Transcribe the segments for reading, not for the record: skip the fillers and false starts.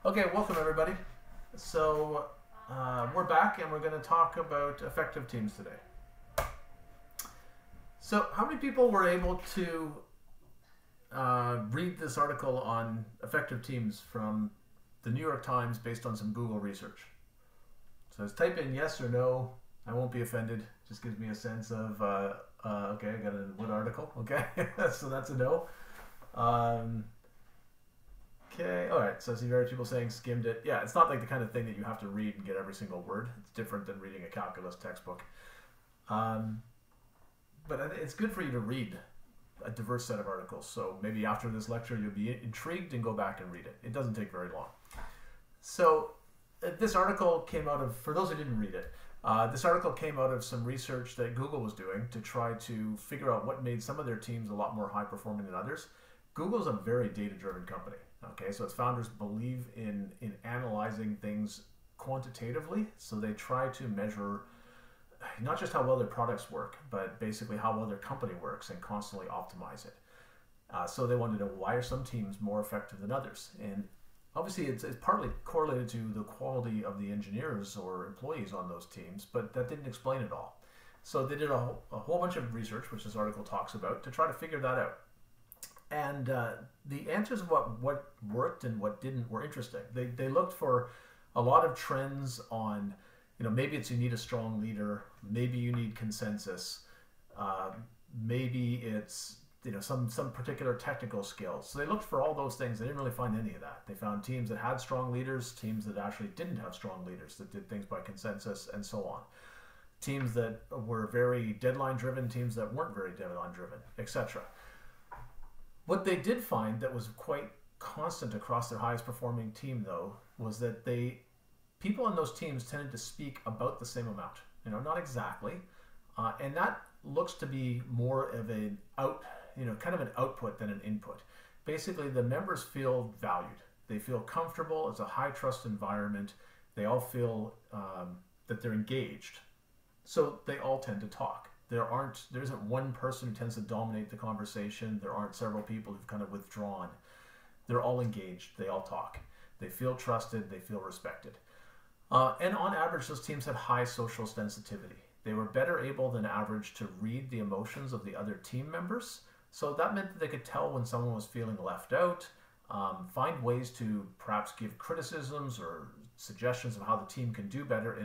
Okay, welcome everybody. So we're back and we're going to talk about effective teams today. So how many people were able to read this article on effective teams from the New York Times based on some Google research? So let's type in yes or no. I won't be offended. Just gives me a sense of, okay, I got a what article? Okay, so that's a no. Um, Okay, all right. So I see very people saying skimmed it. Yeah, it's not like the kind of thing that you have to read and get every single word. It's different than reading a calculus textbook. Um, but it's good for you to read a diverse set of articles. So maybe after this lecture, you'll be intrigued and go back and read it. It doesn't take very long. So this article came out of, for those who didn't read it, this article came out of some research that Google was doing to try to figure out what made some of their teams a lot more high performing than others. Google's a very data-driven company. Okay, so its founders believe in analyzing things quantitatively. So they try to measure not just how well their products work, but basically how well their company works and constantly optimize it. So they wanted to know, why are some teams more effective than others? And obviously it's partly correlated to the quality of the engineers or employees on those teams, but that didn't explain it all. So they did a whole bunch of research, which this article talks about, to try to figure that out. And the answers of what worked and what didn't were interesting. They looked for a lot of trends on, maybe it's you need a strong leader, maybe you need consensus, maybe it's some particular technical skills. So they looked for all those things. They didn't really find any of that. They found teams that had strong leaders, teams that actually didn't have strong leaders, that did things by consensus, and so on. Teams that were very deadline driven, teams that weren't very deadline driven, etc. What they did find that was quite constant across their highest performing team, though, was that people on those teams tended to speak about the same amount. Not exactly, and that looks to be more of an kind of an output than an input. Basically, the members feel valued. They feel comfortable. It's a high trust environment. They all feel that they're engaged, so they all tend to talk. There isn't one person who tends to dominate the conversation. There aren't several people who've kind of withdrawn. They're all engaged. They all talk. They feel trusted. They feel respected. And on average, those teams had high social sensitivity. They were better able than average to read the emotions of the other team members. So that meant that they could tell when someone was feeling left out, find ways to perhaps give criticisms or suggestions of how the team can do better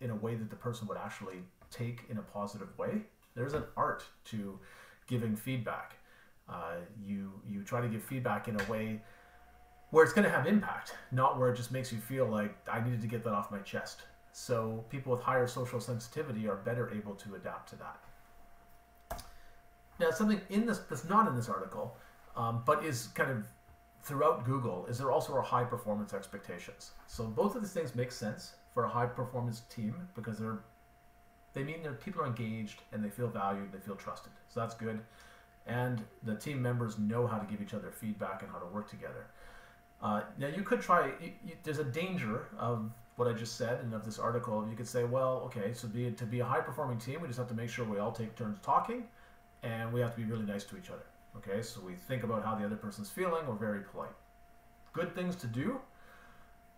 in a way that the person would actually take in a positive way. There's an art to giving feedback. You try to give feedback in a way where it's going to have impact, not where it just makes you feel like I needed to get that off my chest. So people with higher social sensitivity are better able to adapt to that. Now, something in this that's not in this article, but is kind of throughout Google, is there also are high performance expectations. So both of these things make sense for a high performance team because they mean that people are engaged and they feel valued, they feel trusted. So that's good. And the team members know how to give each other feedback and how to work together. Now you could try, there's a danger of what I just said and of this article. You could say, well, okay, so to be a high performing team, we just have to make sure we all take turns talking and we have to be really nice to each other. Okay, so we think about how the other person's feeling, we're very polite. Good things to do,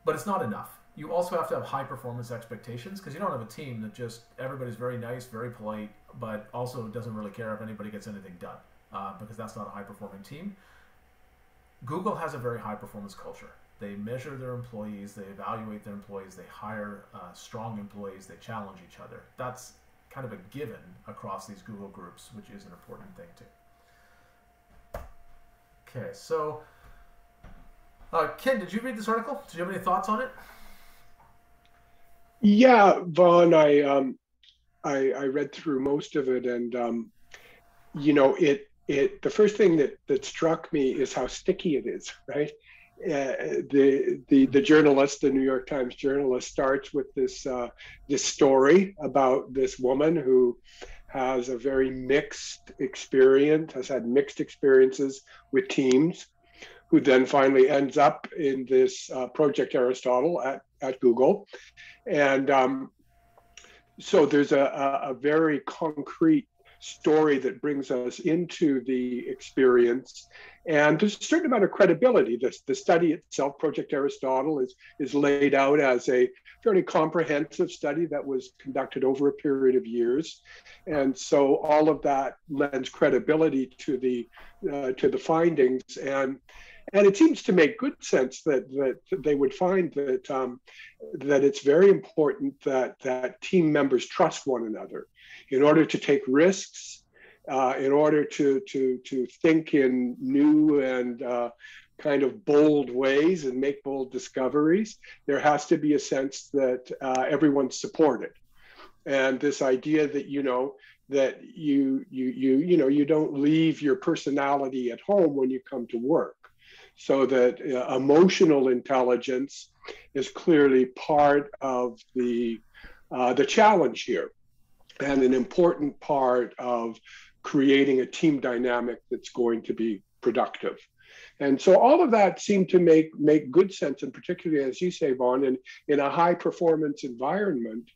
but it's not enough. You also have to have high performance expectations because you don't have a team that just everybody's very nice, very polite, but also doesn't really care if anybody gets anything done because that's not a high performing team. Google has a very high performance culture. They measure their employees, they evaluate their employees, they hire strong employees, they challenge each other. That's kind of a given across these Google groups, which is an important thing too. Okay, so Ken, did you read this article? Did you have any thoughts on it? Yeah, Vaughn, I read through most of it, and the first thing that struck me is how sticky it is, right? The journalist, the New York Times journalist, starts with this story about this woman who has a very mixed experience, has had mixed experiences with teams, who then finally ends up in this Project Aristotle at Google. And so there's a very concrete story that brings us into the experience. And there's a certain amount of credibility. The study itself, Project Aristotle, is laid out as a fairly comprehensive study that was conducted over a period of years. And so all of that lends credibility to the findings. And it seems to make good sense that they would find that it's very important that team members trust one another in order to take risks, in order to think in new and kind of bold ways and make bold discoveries. There has to be a sense that everyone's supported, and this idea that you don't leave your personality at home when you come to work. So that emotional intelligence is clearly part of the challenge here, and an important part of creating a team dynamic that's going to be productive. And so all of that seemed to make good sense, and particularly, as you say, Vaughn, in a high performance environment,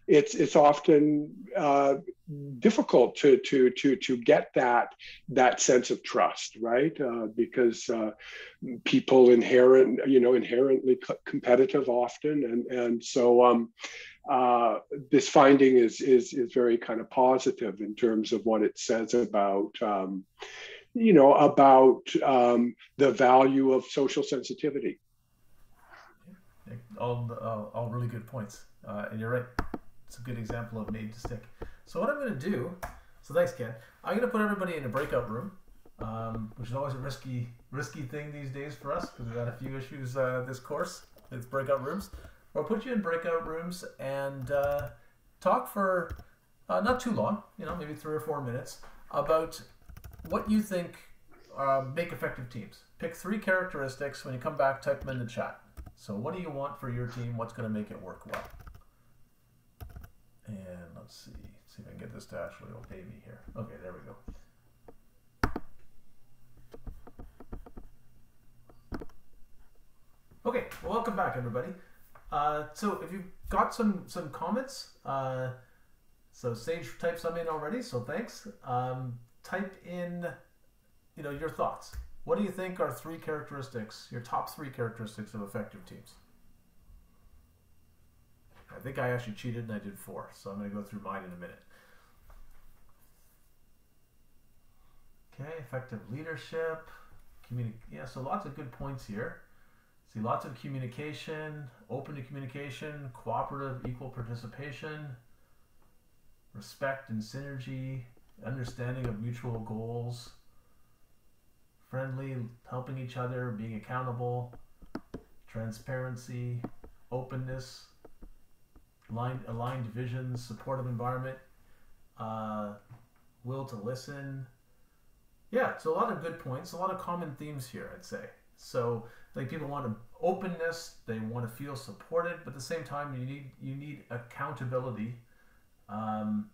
it's often difficult to get that sense of trust, right? Because people inherently competitive often, and so this finding is very kind of positive in terms of what it says about the value of social sensitivity. All really good points. And you're right, it's a good example of made to stick. So what I'm going to do, so thanks, Ken. I'm going to put everybody in a breakout room, which is always a risky thing these days for us because we've had a few issues this course with breakout rooms. I'll put you in breakout rooms and talk for not too long, maybe 3 or 4 minutes, about what you think make effective teams. Pick 3 characteristics. When you come back, type them in the chat. So what do you want for your team? What's going to make it work well? And let's see if I can get this to actually obey me here. Okay, there we go. Okay, well, welcome back, everybody. So if you've got some comments, so Sage typed some in already, so thanks. Type in, your thoughts. What do you think are 3 characteristics, your top 3 characteristics of effective teams? I think I actually cheated and I did 4, so I'm going to go through mine in a minute. Okay, effective leadership, so lots of good points here. See, lots of communication, open to communication, cooperative, equal participation, respect and synergy, understanding of mutual goals, friendly, helping each other, being accountable, transparency, openness, aligned visions, supportive environment, will to listen. Yeah, so a lot of good points, a lot of common themes here, I'd say. So, people want openness, they want to feel supported, but at the same time, you need accountability. Turns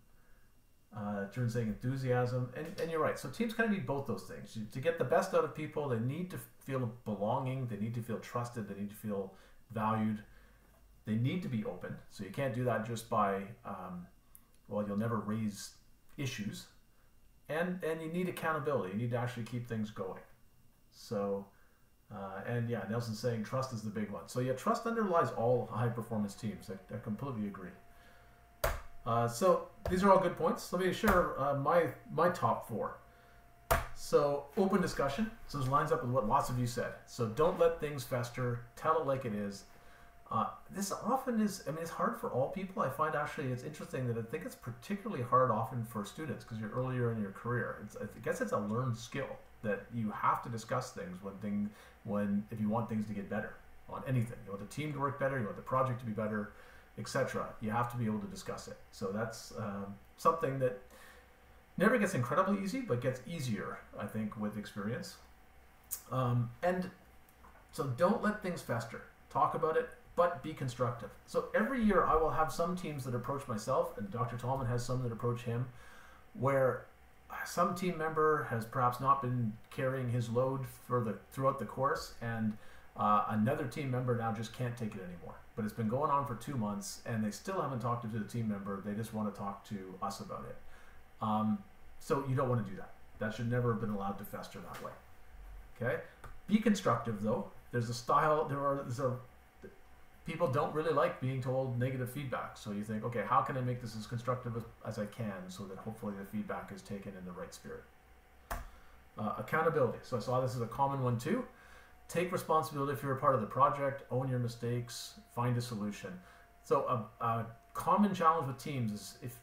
saying enthusiasm, and you're right. So teams kind of need both those things. To get the best out of people, they need to feel belonging, they need to feel trusted, they need to feel valued. They need to be open. So you can't do that just by, you'll never raise issues. And you need accountability. You need to actually keep things going. So, Nelson's saying trust is the big one. So yeah, trust underlies all high performance teams. I completely agree. So these are all good points. Let me share my top 4. So open discussion. So this lines up with what lots of you said. So don't let things fester. Tell it like it is. This often is, it's hard for all people. I find actually it's interesting that I think it's particularly hard often for students because you're earlier in your career. I guess it's a learned skill that you have to discuss things if you want things to get better on anything. You want the team to work better, you want the project to be better, etc. You have to be able to discuss it. So that's something that never gets incredibly easy, but gets easier, I think, with experience. And so don't let things fester. Talk about it, but be constructive. So every year I will have some teams that approach myself, and Dr. Tallman has some that approach him, where some team member has perhaps not been carrying his load throughout the course, and another team member now just can't take it anymore. But it's been going on for 2 months, and they still haven't talked to the team member. They just want to talk to us about it. So you don't want to do that. That should never have been allowed to fester that way. Okay? Be constructive, though. There's a style, people don't really like being told negative feedback. So you think, okay, how can I make this as constructive as I can so that hopefully the feedback is taken in the right spirit? Accountability. So I saw this as a common one too. Take responsibility if you're a part of the project, own your mistakes, find a solution. So a common challenge with teams is if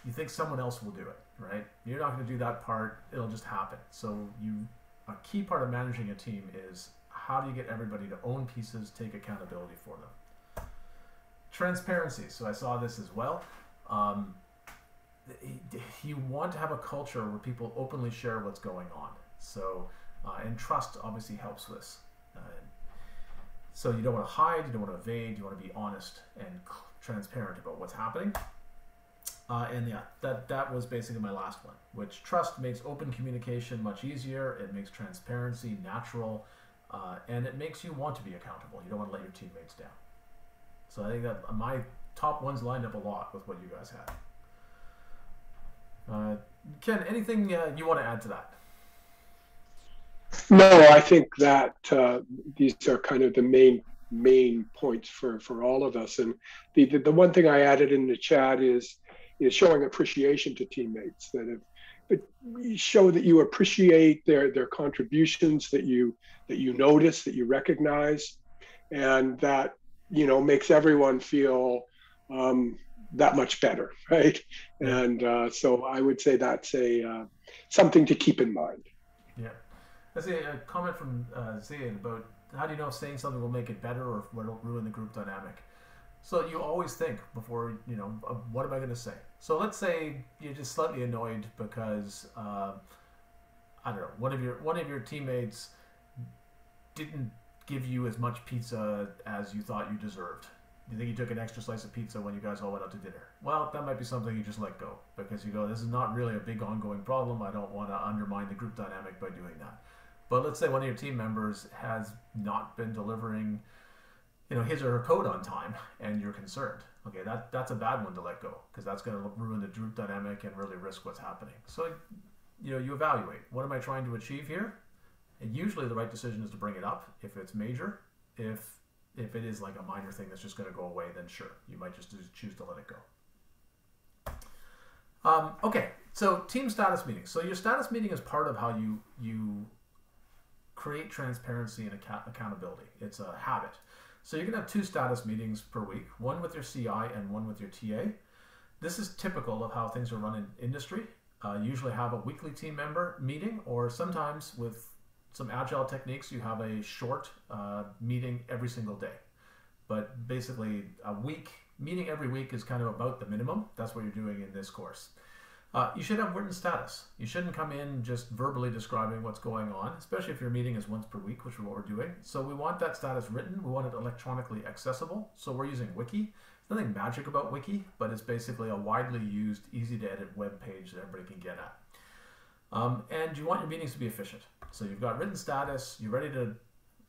you think someone else will do it, right? You're not going to do that part, it'll just happen. So a key part of managing a team is how do you get everybody to own pieces, take accountability for them. Transparency. So I saw this as well. You want to have a culture where people openly share what's going on. So, and trust obviously helps with this. So you don't want to hide, you don't want to evade, you want to be honest and transparent about what's happening. And yeah, that was basically my last one, which trust makes open communication much easier. It makes transparency natural, and it makes you want to be accountable. You don't want to let your teammates down. So I think that my top ones lined up a lot with what you guys had. Ken, anything you want to add to that? No, I think that these are kind of the main points for all of us. And the one thing I added in the chat is showing appreciation to teammates, that show that you appreciate their contributions, that you notice, that you recognize, and that makes everyone feel that much better, right? Yeah. And so I would say that's something to keep in mind. Yeah. I see a comment from Zian about how do you know if saying something will make it better or if it'll ruin the group dynamic. So you always think before, what am I going to say? So let's say you're just slightly annoyed because, I don't know, one of your teammates didn't give you as much pizza as you thought you deserved. You think you took an extra slice of pizza when you guys all went out to dinner? Well, that might be something you just let go because you go, this is not really a big ongoing problem. I don't want to undermine the group dynamic by doing that. But let's say one of your team members has not been delivering, his or her code on time, and you're concerned. Okay, that's a bad one to let go because that's going to ruin the group dynamic and really risk what's happening. So, you evaluate. What am I trying to achieve here? And usually the right decision is to bring it up if it's major. If it is like a minor thing that's just going to go away, then sure, you might just choose to let it go. Okay, so team status meetings. So your status meeting is part of how you create transparency and accountability. It's a habit. So you're going to have 2 status meetings per week, one with your CI and one with your TA. This is typical of how things are run in industry. You usually have a weekly team member meeting, or sometimes with some agile techniques, you have a short meeting every single day. But basically, a meeting every week is kind of about the minimum. That's what you're doing in this course. You should have written status. You shouldn't come in just verbally describing what's going on, especially if your meeting is once per week, which is what we're doing. So we want that status written. We want it electronically accessible. So we're using Wiki. There's nothing magic about Wiki, but it's basically a widely used, easy to edit web page that everybody can get at. And you want your meetings to be efficient. So you've got written status, you're ready to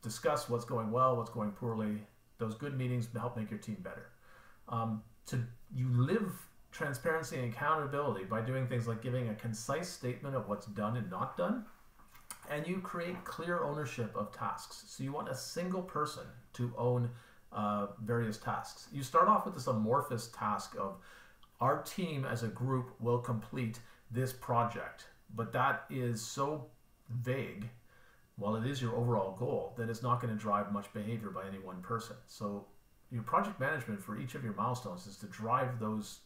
discuss what's going well, what's going poorly. Those good meetings help make your team better. You live transparency and accountability by doing things like giving a concise statement of what's done and not done. And you create clear ownership of tasks. So you want a single person to own various tasks. You start off with this amorphous task of our team as a group will complete this project. But that is so vague, while it is your overall goal, that it's not going to drive much behavior by any one person. So your project management for each of your milestones is to drive those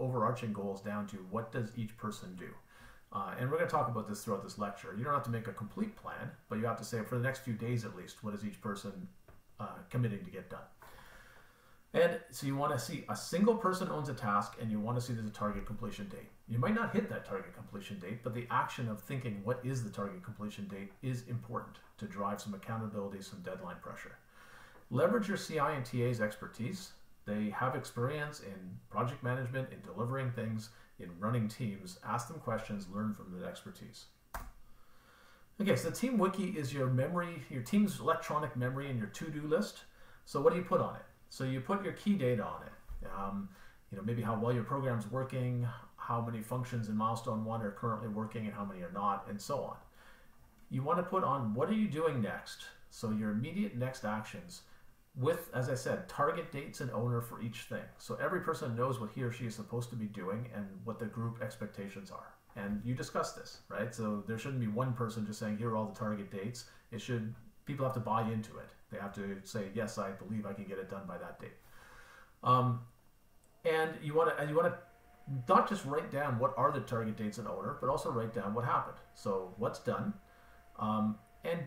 overarching goals down to what does each person do. And we're going to talk about this throughout this lecture. You don't have to make a complete plan, but you have to say for the next few days at least, what is each person committing to get done. And so you want to see a single person owns a task, and you want to see there's a target completion date. You might not hit that target completion date, but the action of thinking what is the target completion date is important to drive some accountability, some deadline pressure. Leverage your CI and TA's expertise. They have experience in project management, in delivering things, in running teams. Ask them questions, learn from the expertise. Okay, so the team wiki is your memory, your team's electronic memory and your to-do list. So what do you put on it? So you put your key data on it. Maybe how well your program's working, how many functions in milestone 1 are currently working and how many are not, and so on. You want to put on what are you doing next, so your immediate next actions with, as I said, target dates and owner for each thing. So every person knows what he or she is supposed to be doing and what the group expectations are. And you discuss this, right? So there shouldn't be one person just saying, here are all the target dates. People have to buy into it. They have to say, yes, I believe I can get it done by that date. And you want to not just write down what are the target dates and owner, but also write down what happened. So what's done, and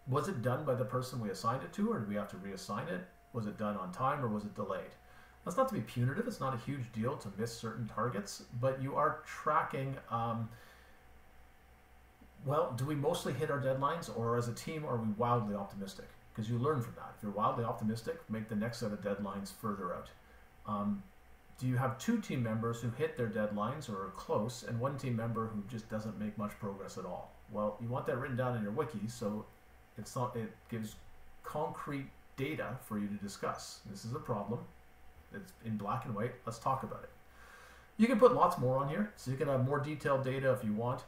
was it done by the person we assigned it to, or do we have to reassign it? Was it done on time, or was it delayed? That's not to be punitive. It's not a huge deal to miss certain targets, but you are tracking, well, do we mostly hit our deadlines, or as a team are we wildly optimistic? Because you learn from that. If you're wildly optimistic, make the next set of deadlines further out. Do you have 2 team members who hit their deadlines or are close, and 1 team member who just doesn't make much progress at all? Well, you want that written down in your wiki, so it gives concrete data for you to discuss. This is a problem. It's in black and white. Let's talk about it. You can put lots more on here, so you can have more detailed data if you want.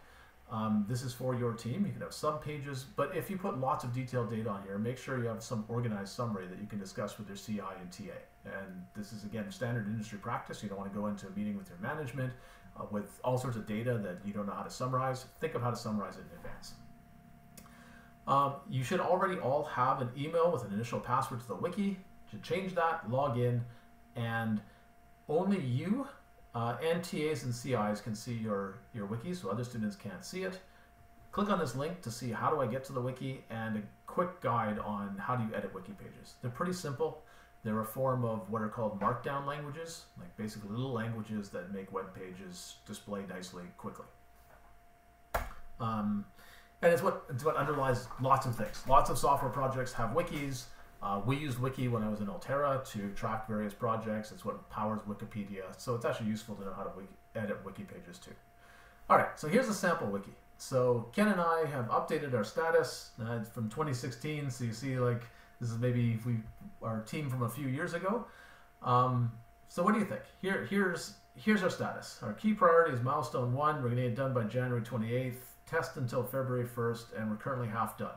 This is for your team. You can have sub-pages, but if you put lots of detailed data on here, make sure you have some organized summary that you can discuss with your CI and TA. And this is, again, standard industry practice. You don't want to go into a meeting with your management with all sorts of data that you don't know how to summarize. Think of how to summarize it in advance. You should already all have an email with an initial password to the wiki. You should change that, log in, and only you and TAs and CIs can see your wiki, so other students can't see it. Click on this link to see how do I get to the wiki and a quick guide on how do you edit wiki pages. They're pretty simple. They're a form of what are called markdown languages, like basically little languages that make web pages display nicely quickly. And it's what underlies lots of things. Lots of software projects have wikis. We used Wiki when I was in Altera to track various projects. It's what powers Wikipedia. So it's actually useful to know how to edit wiki pages too. All right, so here's a sample wiki. So Ken and I have updated our status. It's from 2016, so you see like this is maybe our team from a few years ago. So what do you think? Here's our status. Our key priority is milestone 1. We're going to get it done by January 28th. Test until February 1st, and we're currently half done.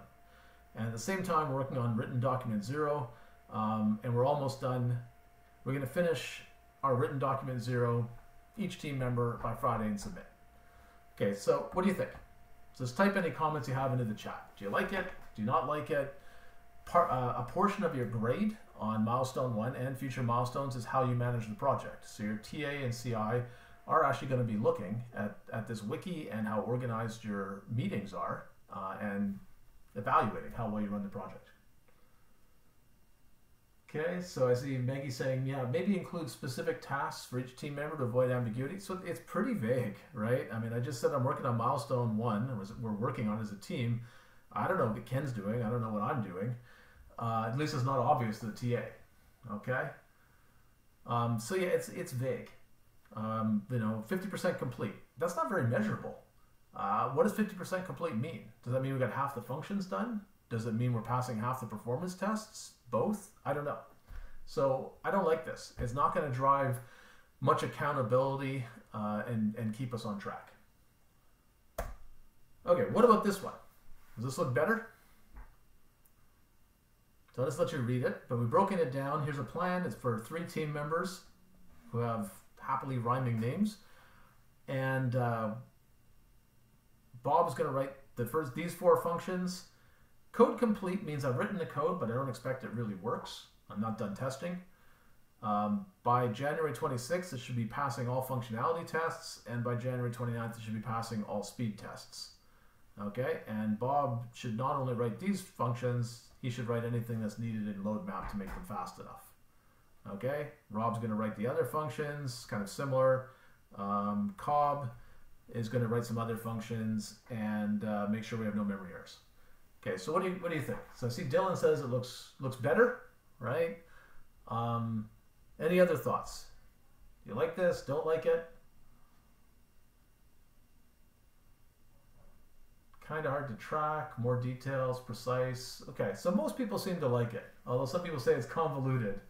And at the same time, we're working on written document 0, and we're almost done. We're going to finish our written document 0, each team member, by Friday and submit. Okay, so what do you think? So just type any comments you have into the chat. Do you like it? Do you not like it? A portion of your grade on milestone 1 and future milestones is how you manage the project. So your TA and CI are actually going to be looking at this wiki and how organized your meetings are and evaluating how well you run the project. Okay, so I see Maggie saying, yeah, maybe include specific tasks for each team member to avoid ambiguity. So it's pretty vague, right? I mean, I just said I'm working on milestone 1, we're working on it as a team. I don't know what Ken's doing. I don't know what I'm doing. At least it's not obvious to the TA. Okay? So yeah, it's vague. 50% complete. That's not very measurable. What does 50% complete mean? Does that mean we got half the functions done? Does it mean we're passing half the performance tests? Both? I don't know. So I don't like this. It's not going to drive much accountability and keep us on track. Okay, what about this one? Does this look better? So I'll just let you read it, but we've broken it down. Here's a plan. It's for 3 team members who have happily rhyming names. And Bob's going to write these 4 functions. Code complete means I've written the code, but I don't expect it really works. I'm not done testing. By January 26th, it should be passing all functionality tests, and by January 29th, it should be passing all speed tests. Okay, and Bob should not only write these functions, he should write anything that's needed in load map to make them fast enough. Okay, Rob's going to write the other functions, kind of similar. Cobb is going to write some other functions and make sure we have no memory errors. Okay, so what do you think? So I see Dylan says it looks better, right? Any other thoughts? You like this? Don't like it? Kind of hard to track, more details, precise. Okay, so most people seem to like it, although some people say it's convoluted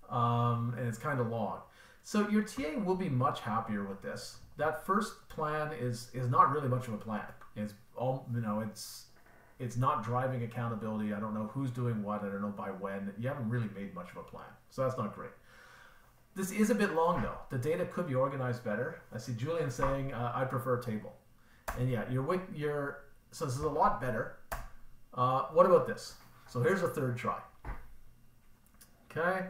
and it's kind of long. So your TA will be much happier with this. That first plan is not really much of a plan. It's all, it's not driving accountability. I don't know who's doing what. I don't know by when. You haven't really made much of a plan. So that's not great. This is a bit long though. The data could be organized better. I see Julian saying, I prefer table. And yeah, so this is a lot better. What about this? So here's a third try. Okay,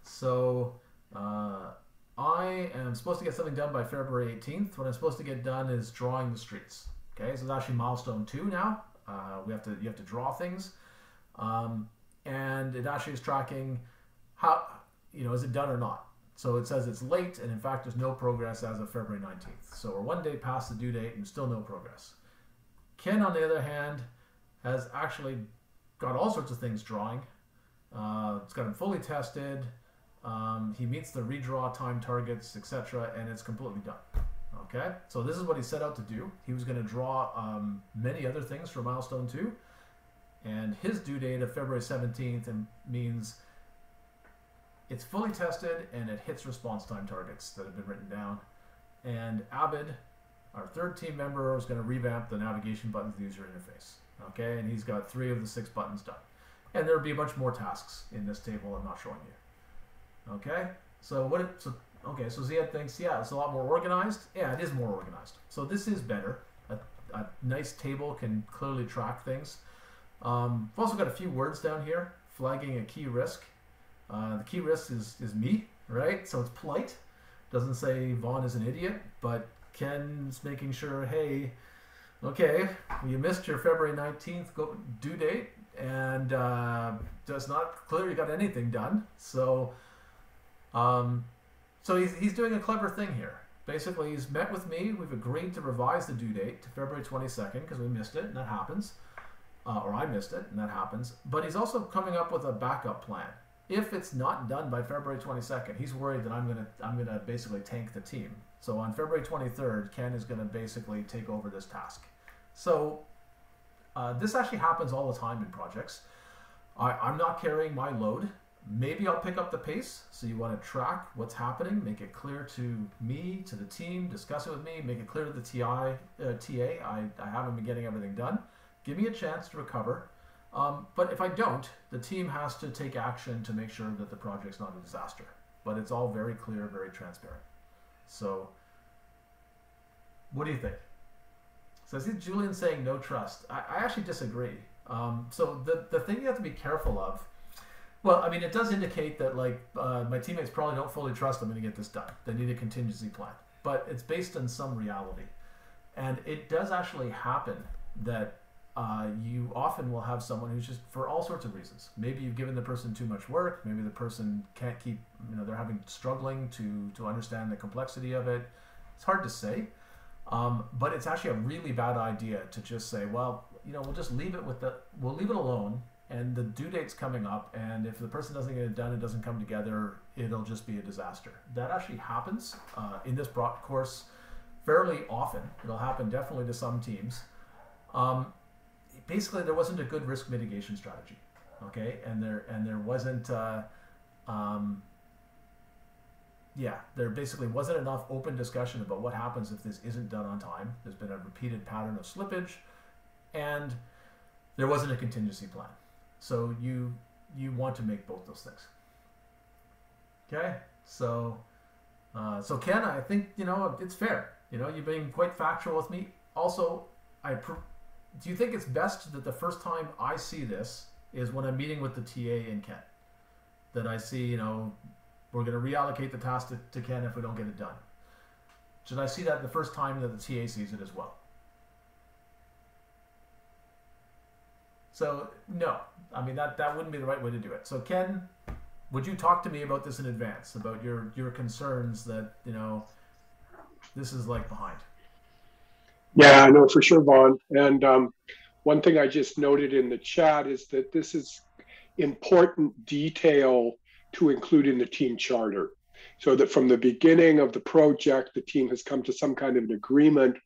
so I am supposed to get something done by February 18th. What I'm supposed to get done is drawing the streets. Okay, so it's actually milestone 2 now. You have to draw things, and it actually is tracking how, is it done or not. So it says it's late, and in fact, there's no progress as of February 19th. So we're 1 day past the due date, and still no progress. Ken, on the other hand, has actually got all sorts of things drawing. It's got them fully tested. He meets the redraw time targets, etc., and it's completely done. Okay, so this is what he set out to do. He was going to draw many other things for milestone 2, and his due date of February 17th means it's fully tested and it hits response time targets that have been written down. And Abid, our third team member, is going to revamp the navigation buttons, the user interface. Okay, and he's got 3 of the 6 buttons done. And there'll be a bunch more tasks in this table I'm not showing you. Okay, so so Ziad thinks, yeah, it's a lot more organized. Yeah, it is more organized. So this is better. A nice table can clearly track things. We've also got a few words down here flagging a key risk. The key risk is me, right? So it's polite. Doesn't say Vaughn is an idiot, but Ken's making sure, hey, okay, you missed your February 19th due date, and does not clearly got anything done. So he's doing a clever thing here. Basically, he's met with me. We've agreed to revise the due date to February 22nd because we missed it, and that happens. Or I missed it, and that happens. But he's also coming up with a backup plan. If it's not done by February 22nd, he's worried that I'm gonna basically tank the team. So on February 23rd, Ken is gonna basically take over this task. So this actually happens all the time in projects. I'm not carrying my load. Maybe I'll pick up the pace. So you want to track what's happening, make it clear to me, to the team, discuss it with me, make it clear to the TA. I haven't been getting everything done. Give me a chance to recover. But if I don't, the team has to take action to make sure that the project's not a disaster. But it's all very clear, very transparent. So what do you think? So I see Julian saying no trust. I actually disagree. So the thing you have to be careful of, well, I mean, it does indicate that my teammates probably don't fully trust I'm going to get this done. They need a contingency plan. But it's based on some reality. And it does actually happen that you often will have someone who's just, for all sorts of reasons. Maybe you've given the person too much work. Maybe the person can't keep, they're struggling to understand the complexity of it. It's hard to say. But it's actually a really bad idea to just say, well, we'll just leave it we'll leave it alone, and the due date's coming up, and if the person doesn't get it done, it doesn't come together, it'll just be a disaster. That actually happens in this course fairly often. It'll happen definitely to some teams. Basically, there wasn't a good risk mitigation strategy, okay, and there wasn't. There basically wasn't enough open discussion about what happens if this isn't done on time. There's been a repeated pattern of slippage, and there wasn't a contingency plan. So you want to make both those things. Okay, so Ken, I think it's fair. You're being quite factual with me. Also, do you think it's best that the first time I see this is when I'm meeting with the TA and Ken? That I see, we're going to reallocate the task to Ken if we don't get it done. Should I see that the first time that the TA sees it as well? So, no. I mean, that wouldn't be the right way to do it. So, Ken, would you talk to me about this in advance, about your concerns that, this is behind? Yeah, no, for sure, Vaughn. And one thing I just noted in the chat is that this is important detail to include in the team charter, so that from the beginning of the project, the team has come to some kind of an agreement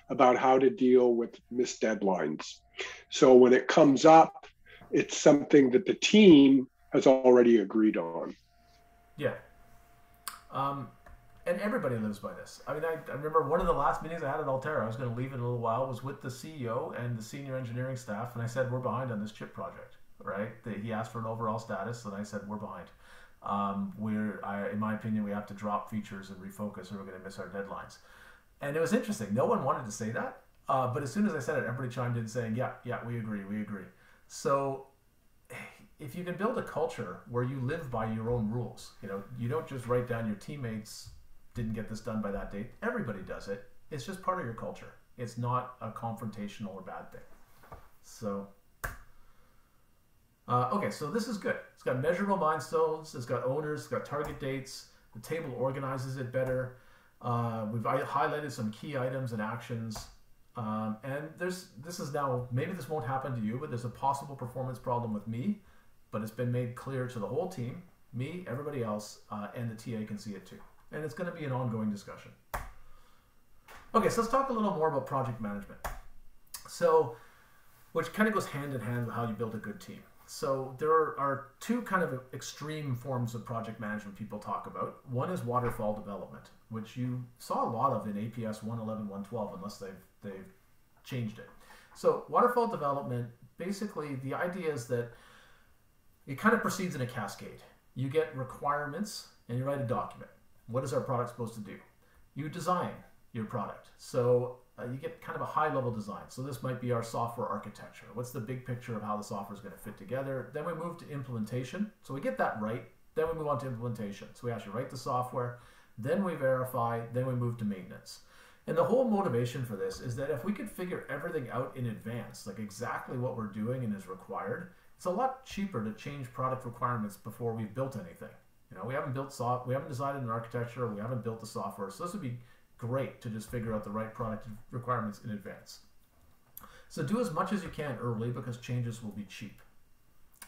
about how to deal with missed deadlines. So when it comes up, it's something that the team has already agreed on. Yeah. And everybody lives by this. I mean, I remember one of the last meetings I had at Altera, I was going to leave in a little while, was with the CEO and the senior engineering staff, and I said, we're behind on this chip project, right? He asked for an overall status, and I said, we're behind. In my opinion, we have to drop features and refocus, or we're going to miss our deadlines. And it was interesting. No one wanted to say that, but as soon as I said it, everybody chimed in saying, yeah, we agree. So if you can build a culture where you live by your own rules, you don't just write down your teammates didn't get this done by that date. Everybody does it. It's just part of your culture. It's not a confrontational or bad thing. So, okay, so this is good. It's got measurable milestones. It's got owners. It's got target dates. The table organizes it better. We've highlighted some key items and actions. And this is now, maybe this won't happen to you, but there's a possible performance problem with me, but it's been made clear to the whole team, me, everybody else, and the TA can see it too. And it's going to be an ongoing discussion. Okay, so let's talk a little more about project management. So, which kind of goes hand in hand with how you build a good team. So there are two kind of extreme forms of project management people talk about. One is waterfall development, which you saw a lot of in APS 111, 112, unless they've changed it. So waterfall development, basically the idea is that it kind of proceeds in a cascade. You get requirements and you write a document. What is our product supposed to do? You design your product. So you get kind of a high-level design. So this might be our software architecture. What's the big picture of how the software is going to fit together? Then we move to implementation. So we get that right. Then we move on to implementation. So we actually write the software. Then we verify. Then we move to maintenance. And the whole motivation for this is that if we could figure everything out in advance, like exactly what we're doing and is required, it's a lot cheaper to change product requirements before we've built anything. We haven't decided an architecture, we haven't built the software, so this would be great to just figure out the right product requirements in advance. So do as much as you can early because changes will be cheap.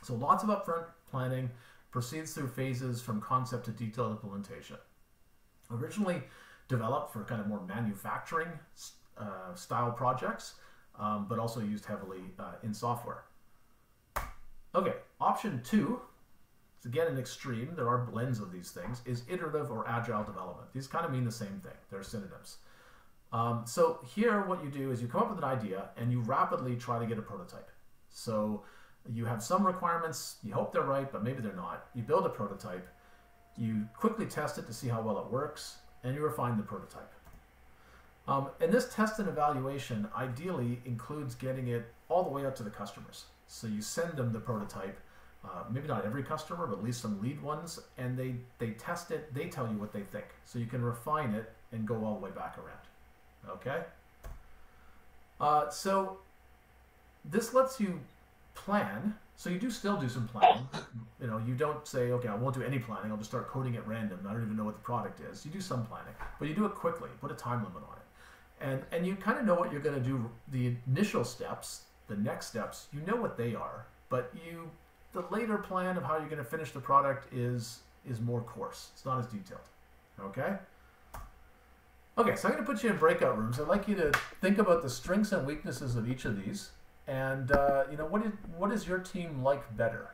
So lots of upfront planning, proceeds through phases from concept to detailed implementation. Originally developed for kind of more manufacturing style projects, but also used heavily in software. Okay, option 2. Again, an extreme, there are blends of these things, is iterative or agile development. These kind of mean the same thing. They're synonyms. So here what you do is you come up with an idea and you rapidly try to get a prototype. So you have some requirements, you hope they're right, but maybe they're not. You build a prototype, you quickly test it to see how well it works, and you refine the prototype. And this test and evaluation ideally includes getting it all the way out to the customers. So you send them the prototype. Maybe not every customer, but at least some lead ones, and they test it, they tell you what they think. So you can refine it and go all the way back around. Okay? So this lets you plan. So you still do some planning. You don't say, okay, I won't do any planning, I'll just start coding at random. I don't even know what the product is. You do some planning, but you do it quickly, put a time limit on it. And you kind of know what you're going to do, the initial steps, the next steps, you know what they are, but the later plan of how you're going to finish the product is more coarse. It's not as detailed. Okay? Okay, so I'm going to put you in breakout rooms. I'd like you to think about the strengths and weaknesses of each of these. And, what is your team like better?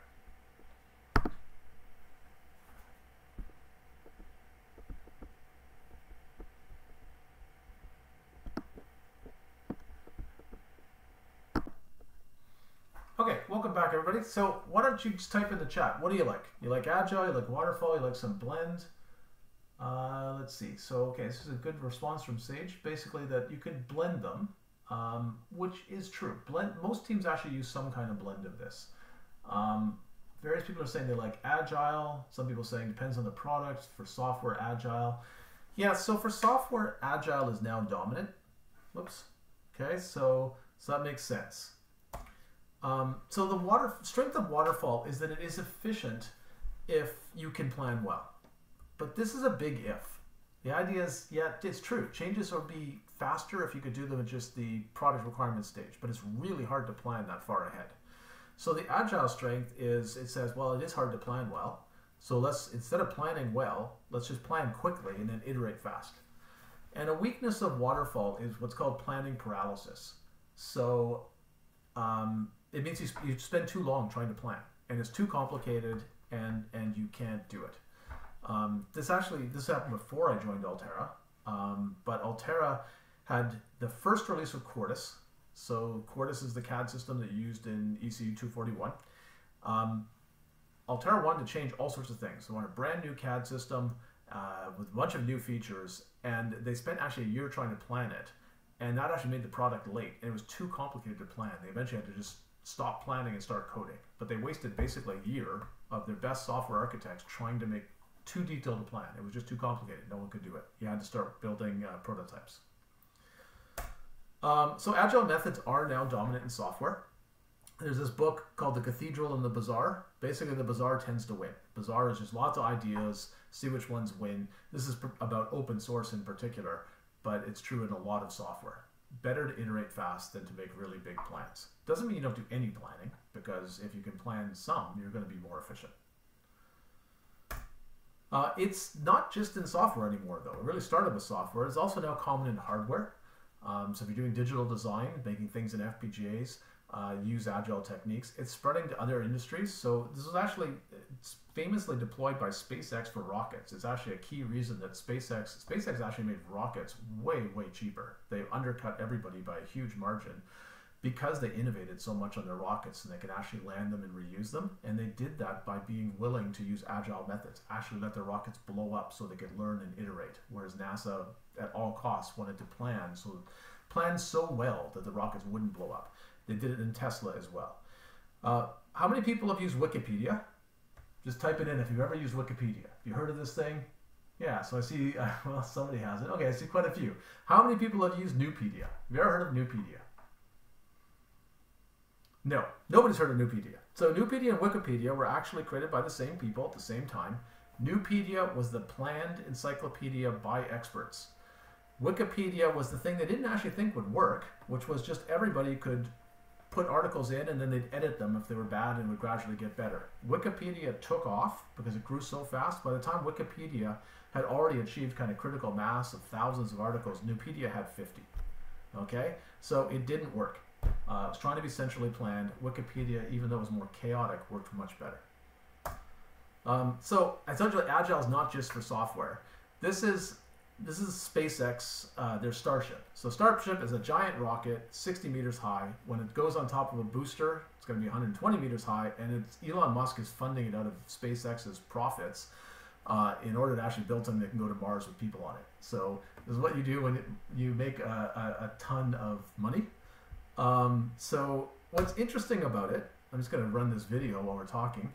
Okay, welcome back everybody. So why don't you just type in the chat, what do you like? You like Agile, you like Waterfall, you like some blend? Let's see, so okay, this is a good response from Sage, basically that you could blend them, which is true. Most teams actually use some kind of blend of this. Various people are saying they like Agile, some people are saying depends on the product, for software Agile. Yeah, so for software Agile is now dominant. Whoops, okay, so that makes sense. So the strength of Waterfall is that it is efficient if you can plan well. But this is a big if. The idea is, yeah, it's true. Changes would be faster if you could do them at just the product requirement stage, but it's really hard to plan that far ahead. So the Agile strength is, it says, well, it is hard to plan well. So instead of planning well, let's just plan quickly and then iterate fast. And a weakness of Waterfall is what's called planning paralysis. So, it means you spend too long trying to plan, and it's too complicated, and you can't do it. This happened before I joined Altera, but Altera had the first release of Quartus. So Quartus is the CAD system that you used in ECE 241. Altera wanted to change all sorts of things. They wanted a brand new CAD system with a bunch of new features, and they spent actually a year trying to plan it, and that actually made the product late, and it was too complicated to plan. They eventually had to just stop planning and start coding, but they wasted basically a year of their best software architects trying to make too detailed a plan. It was just too complicated. No one could do it. You had to start building prototypes. So Agile methods are now dominant in software. There's this book called The Cathedral and the Bazaar. Basically, the bazaar tends to win. Bazaar is just lots of ideas, see which ones win. This is about open source in particular, but it's true in a lot of software. Better to iterate fast than to make really big plans. Doesn't mean you don't do any planning, because if you can plan some, you're going to be more efficient. It's not just in software anymore, though. It really started with software. It's also now common in hardware. So if you're doing digital design, making things in FPGAs, use Agile techniques. It's spreading to other industries. So this was actually famously deployed by SpaceX for rockets. It's actually a key reason that SpaceX actually made rockets way, way cheaper. They undercut everybody by a huge margin because they innovated so much on their rockets, and they could actually land them and reuse them. And they did that by being willing to use Agile methods, actually let their rockets blow up so they could learn and iterate. Whereas NASA, at all costs, wanted to plan so well that the rockets wouldn't blow up. They did it in Tesla as well. How many people have used Wikipedia? Just type it in if you've ever used Wikipedia. Have you heard of this thing? Yeah, so I see, well, somebody has it. Okay, I see quite a few. How many people have used Nupedia? Have you ever heard of Nupedia? No, nobody's heard of Nupedia. So Nupedia and Wikipedia were actually created by the same people at the same time. Nupedia was the planned encyclopedia by experts. Wikipedia was the thing they didn't actually think would work, which was just everybody could put articles in and then they'd edit them if they were bad and would gradually get better. Wikipedia took off because it grew so fast. By the time Wikipedia had already achieved kind of critical mass of thousands of articles, Nupedia had 50. Okay, so it didn't work. It was trying to be centrally planned. Wikipedia, even though it was more chaotic, worked much better. So I told you Agile is not just for software. This is SpaceX, their Starship. So Starship is a giant rocket, 60 meters high. When it goes on top of a booster, it's going to be 120 meters high, and Elon Musk is funding it out of SpaceX's profits in order to actually build something that can go to Mars with people on it. So this is what you do when you make a ton of money. So what's interesting about it, I'm just going to run this video while we're talking,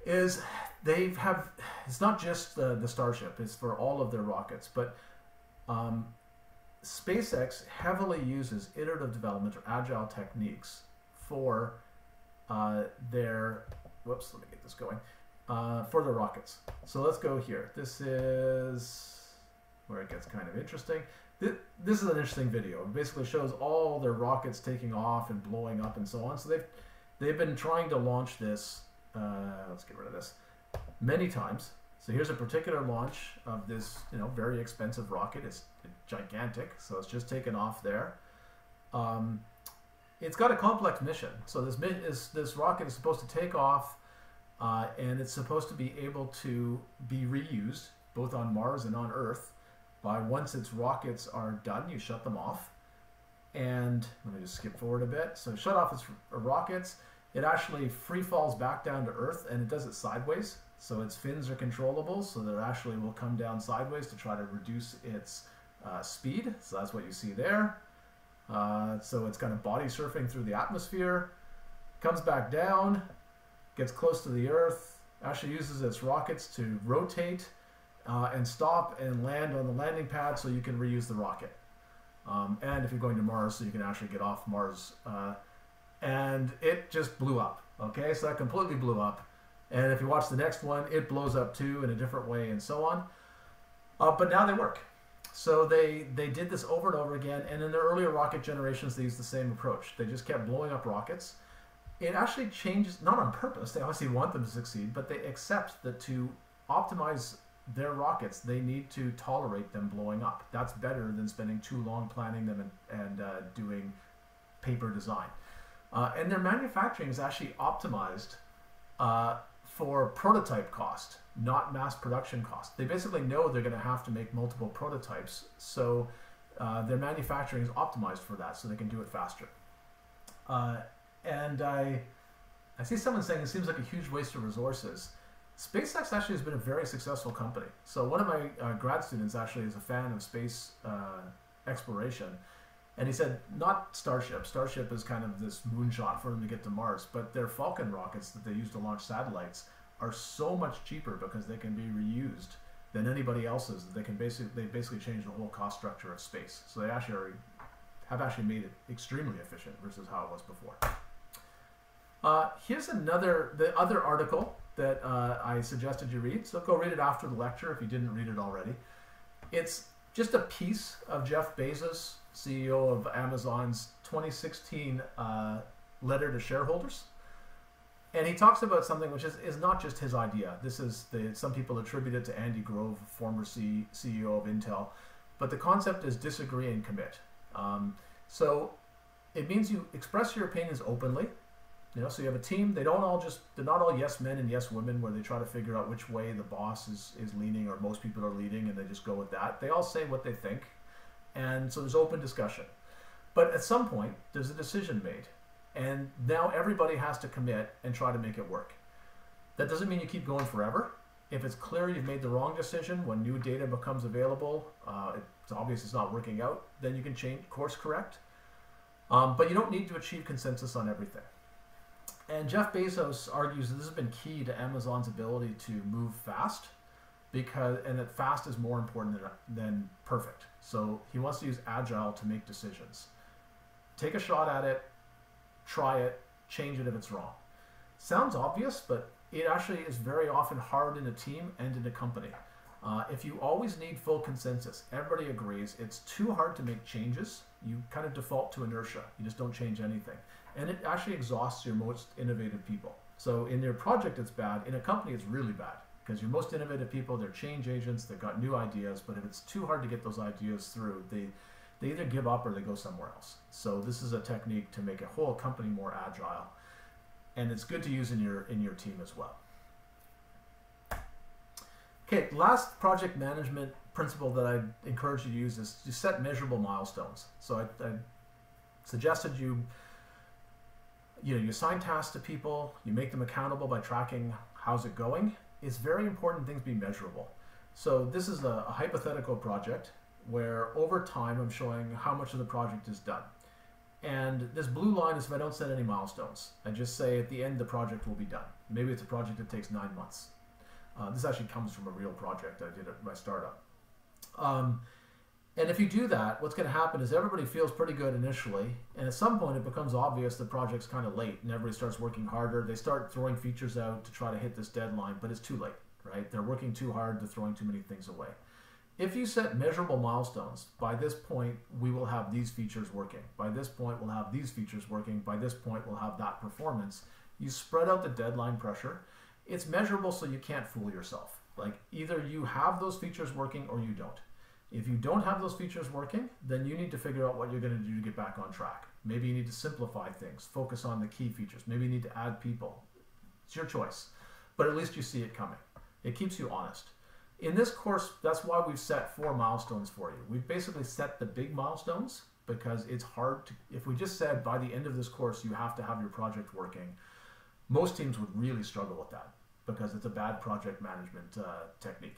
is it's not just the Starship, it's for all of their rockets, but SpaceX heavily uses iterative development or Agile techniques for their, whoops, let me get this going, for their rockets. So let's go here. This is where it gets kind of interesting. This is an interesting video. It basically shows all their rockets taking off and blowing up and so on. So they've been trying to launch this, let's get rid of this, many times. So here's a particular launch of this, very expensive rocket. It's gigantic, so it's just taken off there. It's got a complex mission. So this rocket is supposed to take off, and it's supposed to be able to be reused both on Mars and on Earth. Once its rockets are done, you shut them off. And let me just skip forward a bit. So shut off its rockets. It actually free falls back down to Earth, and it does it sideways. So its fins are controllable, so that it actually will come down sideways to try to reduce its speed. So that's what you see there. So it's kind of body surfing through the atmosphere, comes back down, gets close to the Earth, actually uses its rockets to rotate and stop and land on the landing pad so you can reuse the rocket. And if you're going to Mars, so you can actually get off Mars. And it just blew up. Okay, so that completely blew up. And if you watch the next one, it blows up too in a different way and so on. But now they work. So they did this over and over again. And in their earlier rocket generations, they used the same approach. They just kept blowing up rockets. It actually changes, not on purpose. They obviously want them to succeed, but they accept that to optimize their rockets, they need to tolerate them blowing up. That's better than spending too long planning them and doing paper design. And their manufacturing is actually optimized for prototype cost, not mass production cost. They basically know they're going to have to make multiple prototypes, so their manufacturing is optimized for that, so they can do it faster. And I see someone saying it seems like a huge waste of resources. SpaceX actually has been a very successful company. So one of my grad students actually is a fan of space exploration. And he said, not Starship. Starship is kind of this moonshot for them to get to Mars, but their Falcon rockets that they use to launch satellites are so much cheaper because they can be reused than anybody else's. They basically change the whole cost structure of space. So they have actually made it extremely efficient versus how it was before. Here's the other article that I suggested you read. So go read it after the lecture if you didn't read it already. It's just a piece of Jeff Bezos, CEO of Amazon's 2016 letter to shareholders. And he talks about something which is not just his idea. This is some people attribute it to Andy Grove, former CEO of Intel. But the concept is disagree and commit. So it means you express your opinions openly. So you have a team. They're not all yes men and yes women where they try to figure out which way the boss is leaning or most people are leading and they just go with that. They all say what they think. And so there's open discussion. But at some point, there's a decision made. And now everybody has to commit and try to make it work. That doesn't mean you keep going forever. If it's clear you've made the wrong decision, when new data becomes available, it's obvious it's not working out, then you can course correct. But you don't need to achieve consensus on everything. And Jeff Bezos argues that this has been key to Amazon's ability to move fast, and that fast is more important than perfect. So he wants to use Agile to make decisions. Take a shot at it, try it, change it if it's wrong. Sounds obvious, but it actually is very often hard in a team and in a company. If you always need full consensus, everybody agrees, it's too hard to make changes. You kind of default to inertia. You just don't change anything. And it actually exhausts your most innovative people. So in your project, it's bad. In a company, it's really bad because your most innovative people, they're change agents, they've got new ideas, but if it's too hard to get those ideas through, they either give up or they go somewhere else. So this is a technique to make a whole company more agile. And it's good to use in your team as well. Okay, last project management principle that I encourage you to use is to set measurable milestones. So I suggested you assign tasks to people, you make them accountable by tracking how's it going. It's very important things be measurable. So this is a hypothetical project where over time I'm showing how much of the project is done. And this blue line is if I don't set any milestones. I just say at the end the project will be done. Maybe it's a project that takes 9 months. This actually comes from a real project I did at my startup. And if you do that, what's going to happen is everybody feels pretty good initially, and at some point it becomes obvious the project's kind of late, and everybody starts working harder. They start throwing features out to try to hit this deadline, but it's too late, right? They're working too hard, they're throwing too many things away. If you set measurable milestones, by this point we will have these features working. By this point we'll have these features working. By this point we'll have that performance. You spread out the deadline pressure. It's measurable so you can't fool yourself. Like either you have those features working or you don't. If you don't have those features working, then you need to figure out what you're going to do to get back on track. Maybe you need to simplify things, focus on the key features. Maybe you need to add people. It's your choice, but at least you see it coming. It keeps you honest. In this course, that's why we've set 4 milestones for you. We've basically set the big milestones because it's hard to, if we just said by the end of this course you have to have your project working, most teams would really struggle with that because it's a bad project management technique.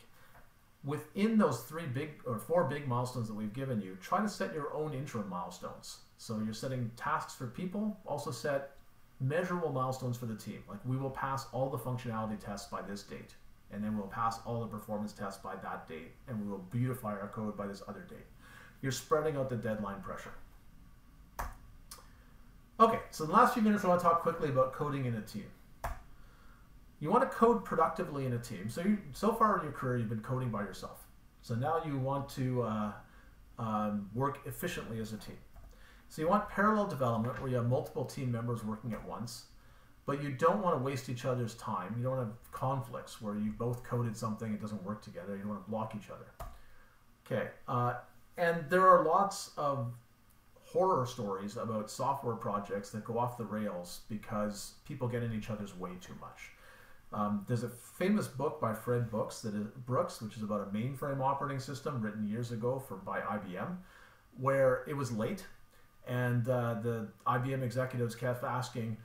Within those 4 big milestones that we've given you, try to set your own interim milestones. So you're setting tasks for people, also set measurable milestones for the team. Like we will pass all the functionality tests by this date, and then we'll pass all the performance tests by that date, and we will beautify our code by this other date. You're spreading out the deadline pressure. Okay, so in the last few minutes I want to talk quickly about coding in a team. You want to code productively in a team. So far in your career, you've been coding by yourself. So now you want to work efficiently as a team. So you want parallel development where you have multiple team members working at once, but you don't want to waste each other's time. You don't have conflicts where you both coded something, it doesn't work together. You don't want to block each other. Okay, and there are lots of horror stories about software projects that go off the rails because people get in each other's way too much. There's a famous book by Fred Brooks, which is about a mainframe operating system written years ago by IBM, where it was late, and the IBM executives kept asking,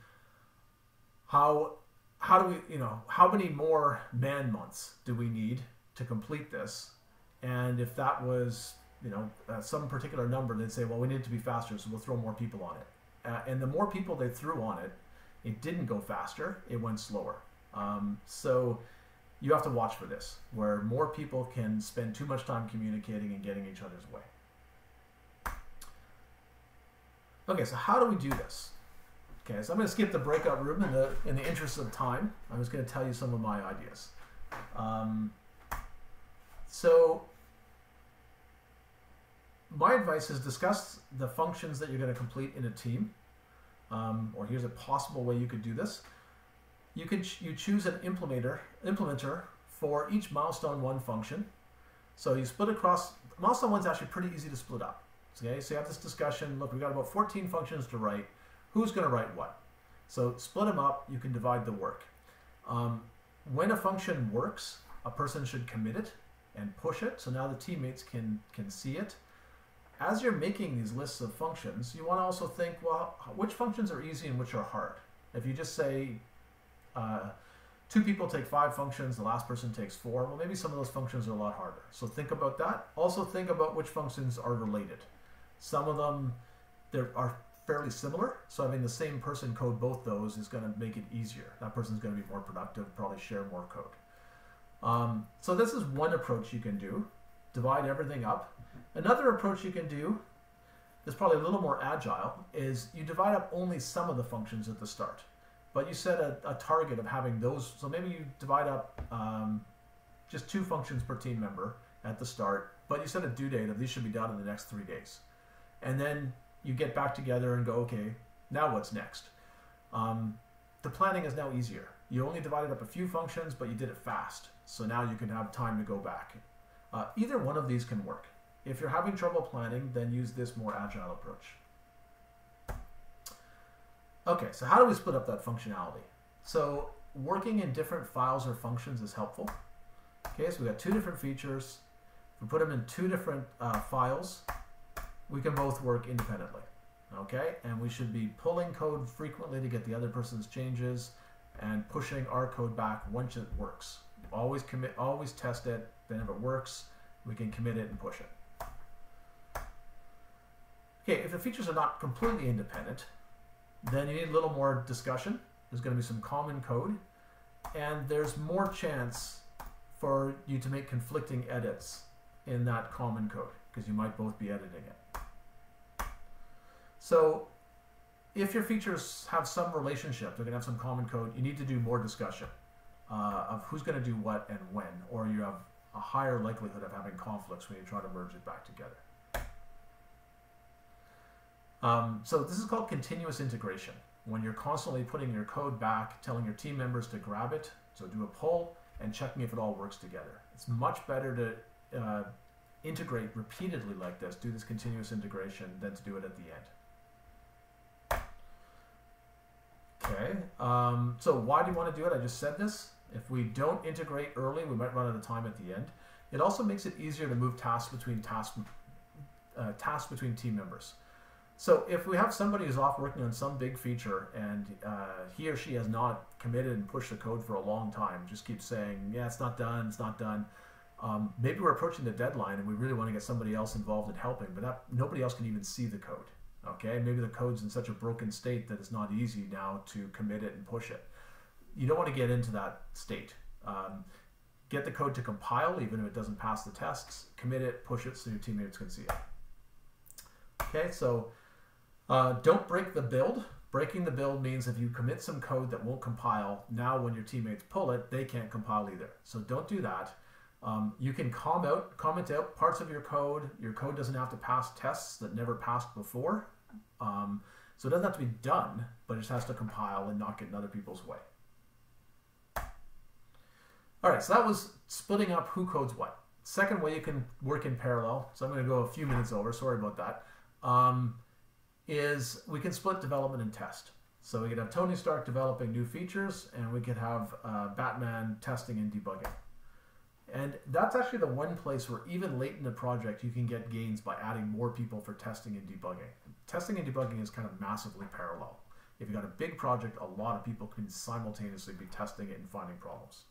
how do we, how many more man months do we need to complete this? And if that was, some particular number, they'd say, well, we need it to be faster, so we'll throw more people on it. And the more people they threw on it, it didn't go faster, it went slower. So you have to watch for this, where more people can spend too much time communicating and getting each other's way. Okay, so how do we do this? Okay, so I'm going to skip the breakout room in the interest of time. I'm just going to tell you some of my ideas. So my advice is discuss the functions that you're going to complete in a team. Or here's a possible way you could do this. You choose an implementer for each milestone 1 function. So you split across, milestone 1 is actually pretty easy to split up. Okay, so you have this discussion, look, we've got about 14 functions to write. Who's going to write what? So split them up, you can divide the work. When a function works, a person should commit it and push it, so now the teammates can see it. As you're making these lists of functions, you want to also think, well, which functions are easy and which are hard? If you just say 2 people take 5 functions, the last person takes 4, well, maybe some of those functions are a lot harder. So think about that. Also think about which functions are related. Some of them are fairly similar, so having the same person code both those is going to make it easier. That person's going to be more productive, probably share more code. So this is one approach you can do, divide everything up. Another approach you can do is probably a little more agile, is you divide up only some of the functions at the start, but you set a target of having those. So maybe you divide up just 2 functions per team member at the start, but you set a due date of these should be done in the next 3 days. And then you get back together and go, okay, now what's next? The planning is now easier. You only divided up a few functions, but you did it fast. So now you can have time to go back. Either one of these can work. If you're having trouble planning, then use this more agile approach. Okay, so how do we split up that functionality? So working in different files or functions is helpful. Okay, so we got 2 different features. If we put them in 2 different files, we can both work independently. Okay, and we should be pulling code frequently to get the other person's changes and pushing our code back once it works. Always commit, always test it, then if it works, we can commit it and push it. Okay, if the features are not completely independent, then you need a little more discussion. There's going to be some common code, and there's more chance for you to make conflicting edits in that common code, because you might both be editing it. So if your features have some relationship, they're going to have some common code, you need to do more discussion of who's going to do what and when, or you have a higher likelihood of having conflicts when you try to merge it back together. So this is called continuous integration, when you're constantly putting your code back, telling your team members to grab it, so do a pull, and checking if it all works together. It's much better to integrate repeatedly like this, do this continuous integration, than to do it at the end. Okay, so why do you want to do it? I just said this. If we don't integrate early, we might run out of time at the end. It also makes it easier to move tasks between team members. So if we have somebody who's off working on some big feature and he or she has not committed and pushed the code for a long time, just keeps saying, yeah, it's not done, it's not done. Maybe we're approaching the deadline and we really want to get somebody else involved in helping, but nobody else can even see the code. Okay, maybe the code's in such a broken state that it's not easy now to commit it and push it. You don't want to get into that state. Get the code to compile, even if it doesn't pass the tests, commit it, push it so your teammates can see it. Okay, so don't break the build. Breaking the build means if you commit some code that won't compile, now when your teammates pull it, they can't compile either. So don't do that. You can comment out parts of your code. Your code doesn't have to pass tests that never passed before. So it doesn't have to be done, but it just has to compile and not get in other people's way. All right, so that was splitting up who codes what. Second way you can work in parallel, so I'm going to go a few minutes over, sorry about that, is we can split development and test. So we could have Tony Stark developing new features, and we could have Batman testing and debugging. And that's actually the one place where even late in the project you can get gains by adding more people for testing and debugging. Testing and debugging is kind of massively parallel. If you've got a big project, a lot of people can simultaneously be testing it and finding problems.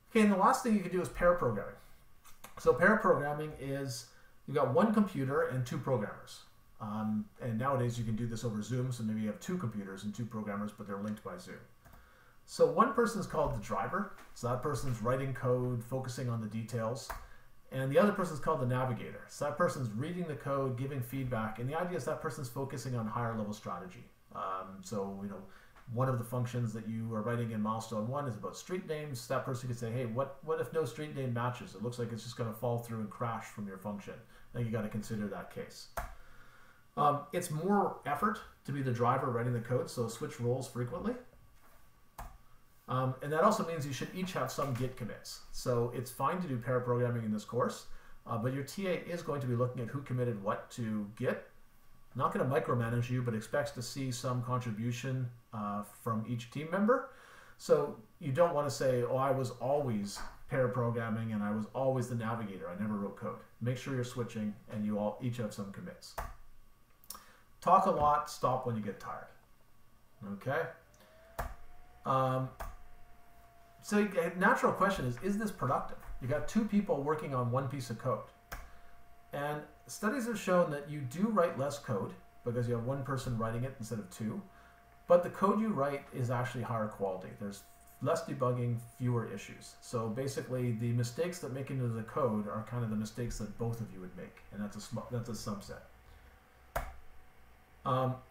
Okay, and the last thing you can do is pair programming. So pair programming is you've got one computer and two programmers. And nowadays you can do this over Zoom, so maybe you have two computers and two programmers, but they're linked by Zoom. So one person is called the driver. So that person's writing code, focusing on the details. And the other person is called the navigator. So that person's reading the code, giving feedback. And the idea is that person's focusing on higher level strategy. So, you know, one of the functions that you are writing in milestone 1 is about street names. That person could say, hey, what if no street name matches? It looks like it's just going to fall through and crash from your function. Then you got to consider that case. It's more effort to be the driver writing the code, so switch roles frequently. And that also means you should each have some Git commits. So it's fine to do pair programming in this course, but your TA is going to be looking at who committed what to Git. Not going to micromanage you, but expects to see some contribution from each team member. So you don't want to say, oh, I was always pair programming and I was always the navigator. I never wrote code. Make sure you're switching and you all each have some commits. Talk a lot, stop when you get tired. Okay? So a natural question is this productive? You got two people working on one piece of code. And studies have shown that you do write less code because you have one person writing it instead of two. But the code you write is actually higher quality. There's less debugging, fewer issues. So basically the mistakes that make into the code are kind of the mistakes that both of you would make. And that's a subset.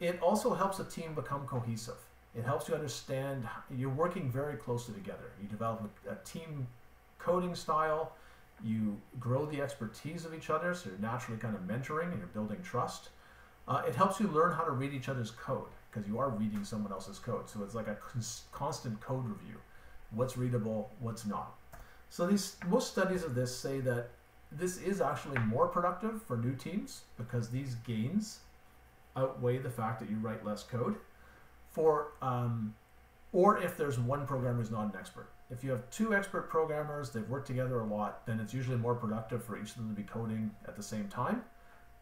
It also helps a team become cohesive. It helps you understand you're working very closely together. You develop a team coding style. You grow the expertise of each other, so you're naturally kind of mentoring and you're building trust. It helps you learn how to read each other's code because you are reading someone else's code. So it's like a constant code review. What's readable, what's not. So most studies of this say that this is actually more productive for new teams because these gains outweigh the fact that you write less code. Or if there's one programmer who's not an expert. If you have two expert programmers, they've worked together a lot, then it's usually more productive for each of them to be coding at the same time.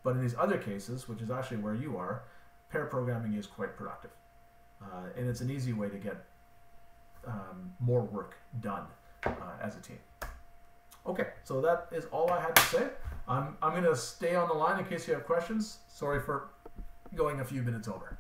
But in these other cases, which is actually where you are, pair programming is quite productive. And it's an easy way to get more work done as a team. Okay, so that is all I had to say. I'm going to stay on the line in case you have questions. Sorry for going a few minutes over.